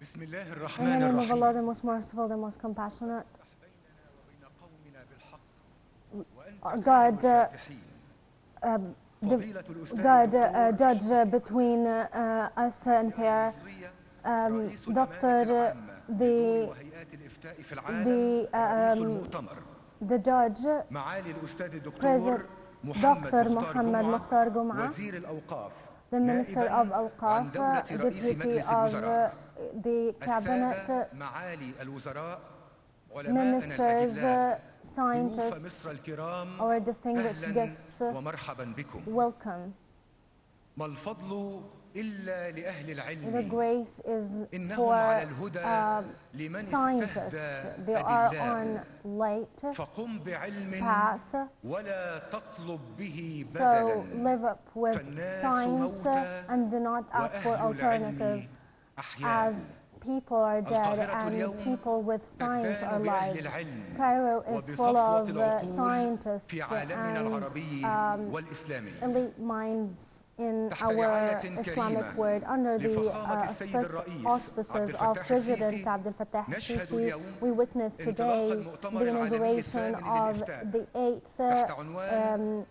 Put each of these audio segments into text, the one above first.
In the name of Allah, the most merciful, the most compassionate. God, judge between us and fair. Doctor, the judge, President Dr. Muhammad Mukhtar Gum'a, the Minister of Awqaf, Deputy of the Cabinet, Ministers, scientists, our distinguished guests, welcome. The grace is for scientists. They are on light path, so live up with science and do not ask for alternative, as people are dead and people with science are alive. Cairo is full of scientists and elite minds in our Islamic world. Under the auspices of President Abdel Fattah al-Sisi, we witnessed today the inauguration of the eighth session,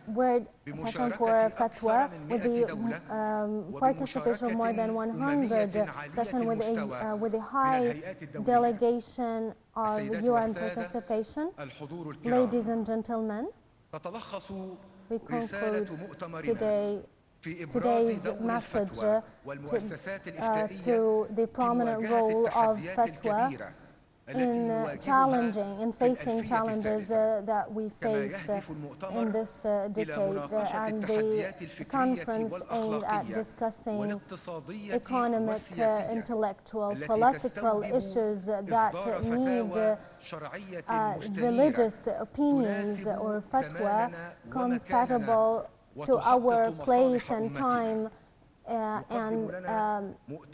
word session for Fatwa, with the participation of more than 100 session with a high delegation of UN participation. Ladies and gentlemen, we conclude today's message to the prominent role of Fatwa in facing challenges that we face in this decade, and the conference aimed at discussing economic, intellectual, political issues that need religious opinions or fatwa compatible to our place and time and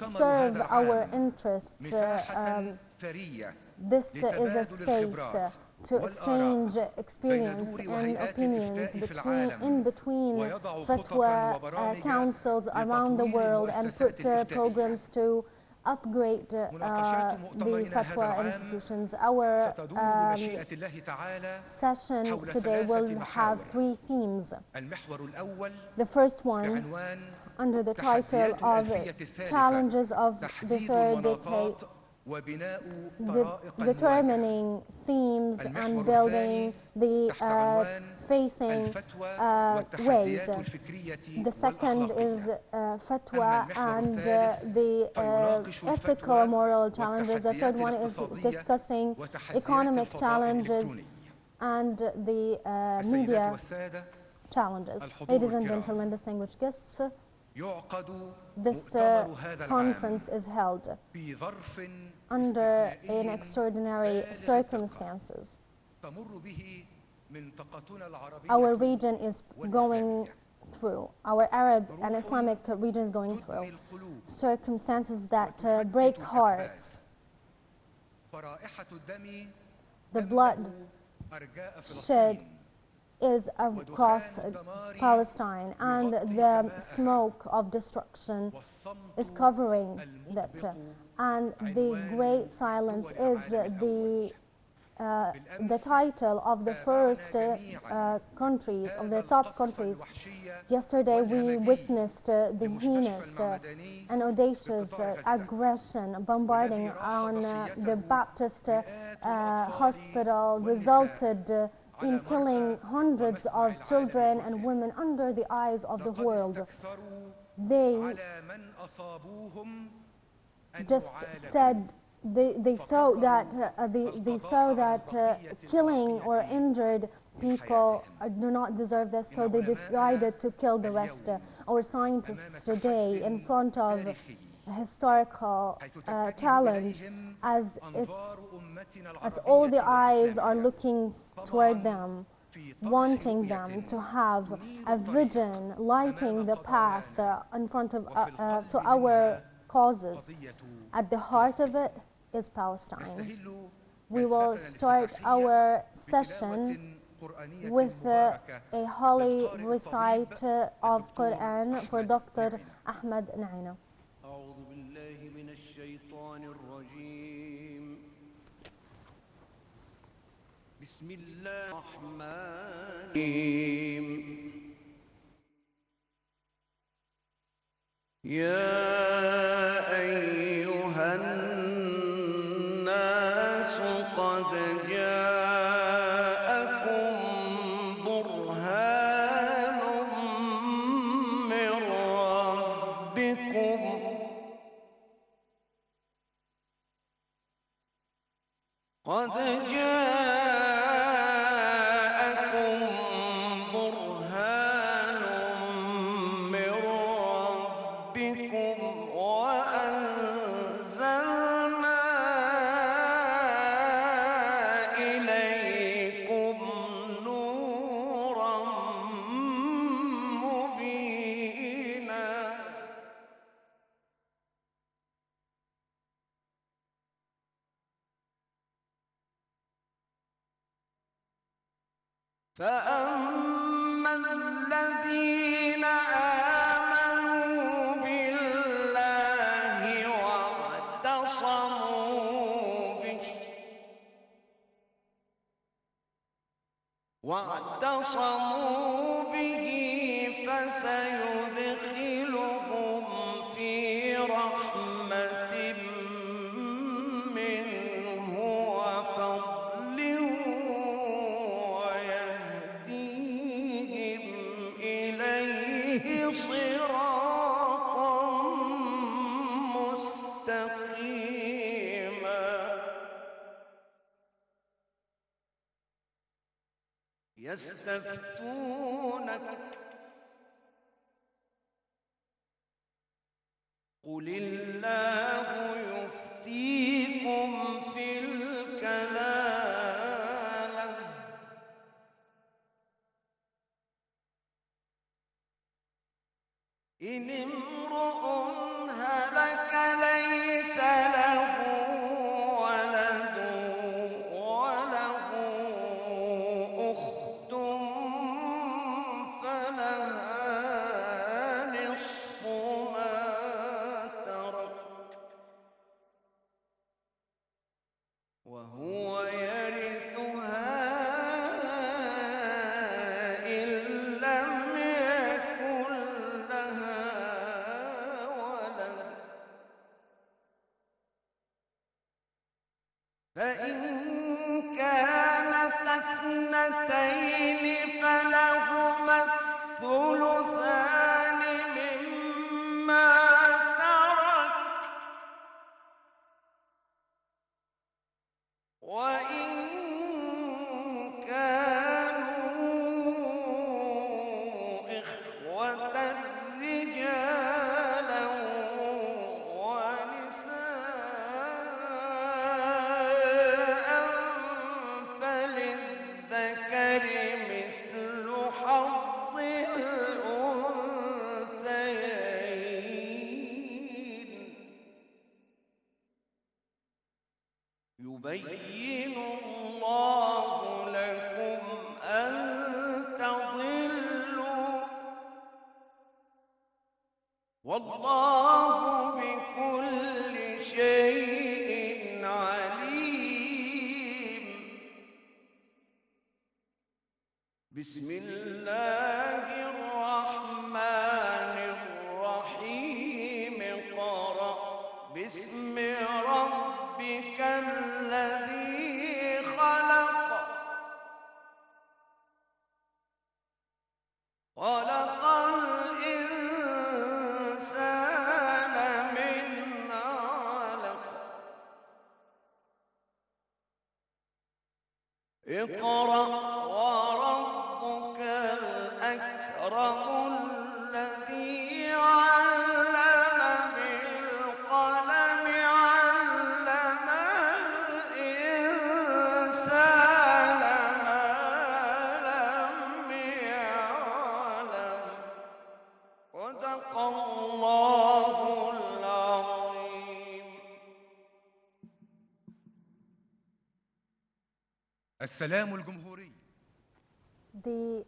serve our interests. This is a space to exchange experience and opinions in between fatwa councils around the world, and put programs to upgrade the fatwa institutions. Our session today will have three themes. The first one, under the title of Challenges of the Third Decade, determining themes and building the facing ways. The second is fatwa and the ethical moral challenges. The third one is discussing economic challenges and the media challenges. Ladies and gentlemen, distinguished guests, this conference is held under an extraordinary circumstances. Our region is going through, our Arab and Islamic region is going through circumstances that break hearts. The blood shed is across Palestine, and the smoke of destruction is covering that. And the great silence is the title of the first countries, of the top countries. Yesterday we witnessed the heinous and audacious aggression, bombarding on the Baptist hospital resulted in killing hundreds of children and women under the eyes of the world. They just said they thought that killing or injured people do not deserve this, so they decided to kill the rest. Our scientists today, in front of a historical challenge, as all the eyes are looking toward them, wanting them to have a vision, lighting the path in front of to our causes. At the heart of it is Palestine. We will start our session with a holy recite of Quran for Dr. Ahmed Naina. أعوذ بالله من الشيطان الرجيم. بسم الله الرحمن الرحيم. يا أيها الناس قد جاءكم برهان من ربكم قد جاءكم برهان من ربكم وأنزلنا إليكم نورا مبينا. فأما الذين آمنوا بالله واعتصموا به فسيدخلهم في رحمة منه وفضل ويهديهم إليه صراطا مستقيما. يستفتونك قل الله يفتيكم في الكلالة إن امرؤ هلك ليس له ولد وله أخت فلها نصف ما ترك وهو يرثها إن لم يكن لها ولد فإن كانت اثنتين فلهما الثلثان مما ترك وإن كانوا إخوة رجالا ونساء فللذكر مثل حظ الأنثيين. يبين الله لكم أن تضلوا والله بكل شيء عليم. بسم الله الرحمن الرحيم. اقرأ باسم ربك الذي خلق خلق الإنسان من علق اقرأ وربك الأكرم الذي علم بالقلم علم الإنسان ما لم يعلم. صدق الله العظيم. السلام الجمهوري the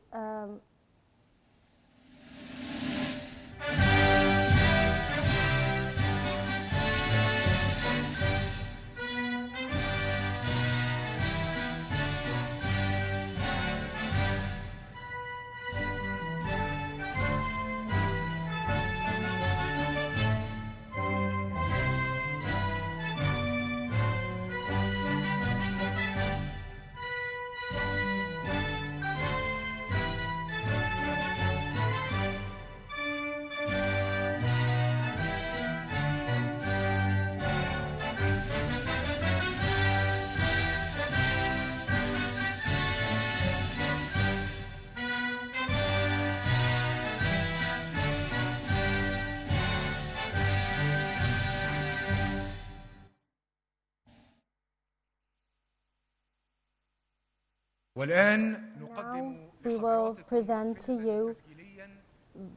والآن now نقدم we will لحضراتكم present to فيلماً you تسجيلياً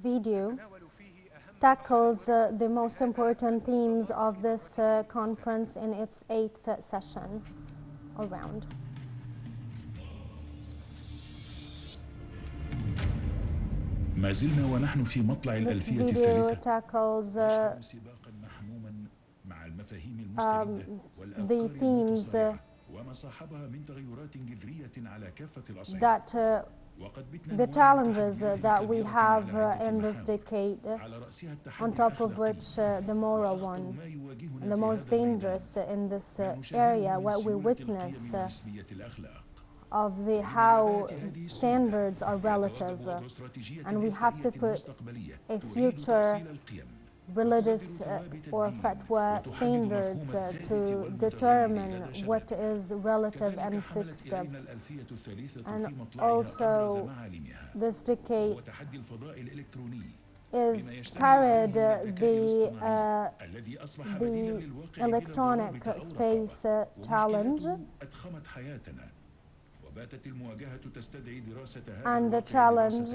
video يتناول فيه أهم tackles the most هذا important themes of this المؤتمر conference in its 8th session or round. ما زلنا ونحن في مطلع This الألفية video الثالثة tackles نشهد سباقا محموما مع المفاهيم المستردة the والأفكار themes المتصارعة وما صاحبها من تغيرات جذرية على كافة الأصعدة. that وقد بتنا the نواجه challenges تحديات that we كبيرة have على عدة in this محاور، decade, على رأسها التحدي on top of الأخلاقي. which the moral وأخطر one, ما يواجهنا and the في most هذا الميدان dangerous in this ما نشاهده area, من what we سيولة witness القيم ونسبية الأخلاق. of how standards are relative, and we have to put a future religious or fatwa standards to determine what is relative and fixed. And also, this decade is carried the electronic space challenge, and the challenge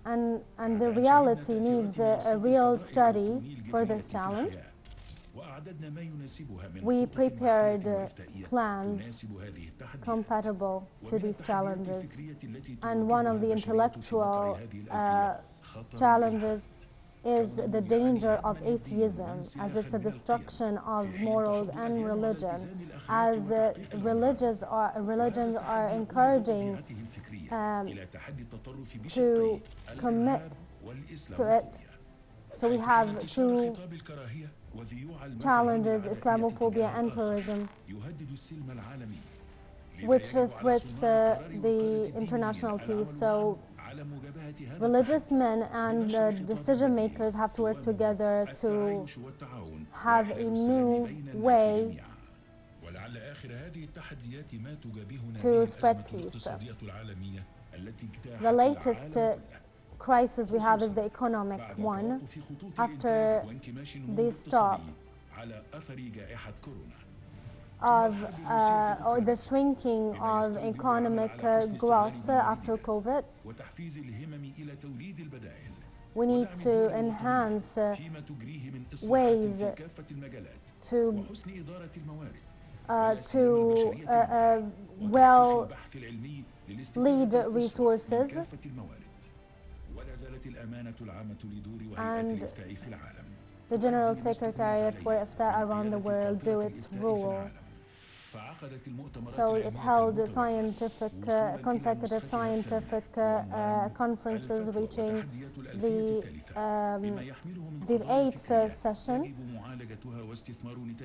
and the reality needs a real study for this challenge. We prepared plans compatible to these challenges, and one of the intellectual challenges is the danger of atheism, as it's a destruction of morals and religion, as religions are encouraging to commit to it. So we have two challenges: Islamophobia and terrorism, which threats the international peace. So religious men and decision makers have to work together to have a new way to spread peace. The latest crisis we have is the economic one after the stop of or the shrinking of economic growth after COVID. We need to enhance ways to well lead resources, and the General Secretariat for Ifta around the world do its role. So it held consecutive scientific conferences, reaching the 8th session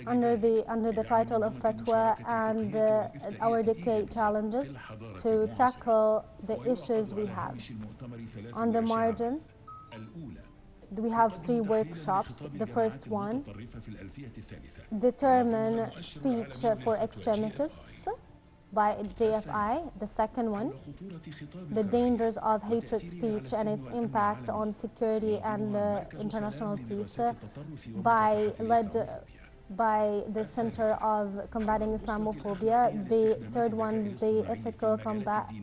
under the title of Fatwa and our decade challenges to tackle the issues we have. On the margin, we have 3 workshops. The first one, determine speech for extremists by JFI. The second one, the dangers of hatred speech and its impact on security and international peace, led by the Center of Combating Islamophobia. The third one, the ethical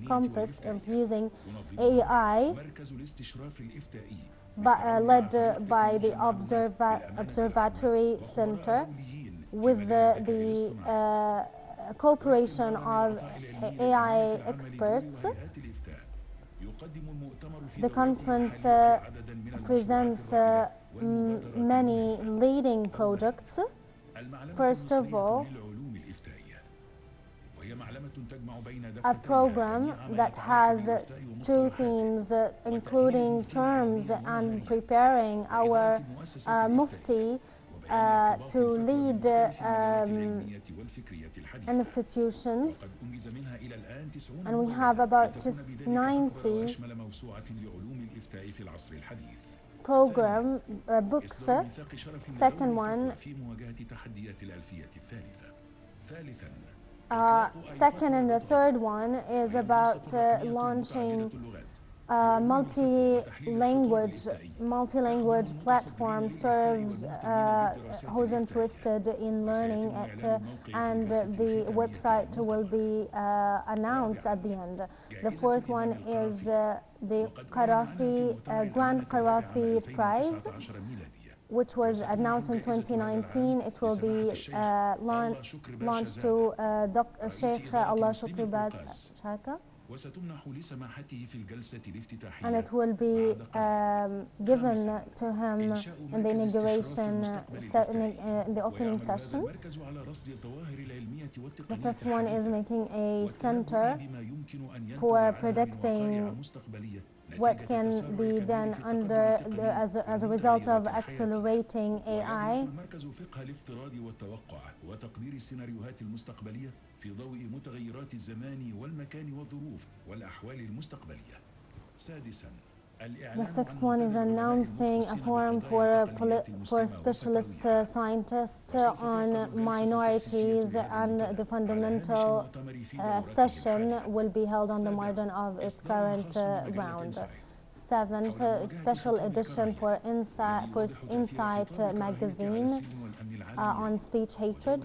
compass infusing AI, led by the Observatory Center with the cooperation of AI experts The conference presents many leading projects. First of all, a program that has two themes, including terms and preparing our Mufti to lead institutions, and we have about just 90 program books. Second one, second and the third one is about launching multi-language platform serves who's interested in learning it, and the website will be announced at the end. The fourth one is the Grand Qarafi Prize, which was announced in 2019. It will be launched to Sheikh Allah Shukri Baz Shaka, and it will be given to him in the inauguration, in the opening session. The fifth one is making a center for predicting what can be done as a result of accelerating AI. في ضوء متغيرات الزمان والمكان والظروف والأحوال المستقبلية. سادساً The sixth one is announcing a forum for specialist scientists on minorities, and the fundamental session will be held on the margin of its current round. Seventh, special edition for Insight magazine on speech hatred.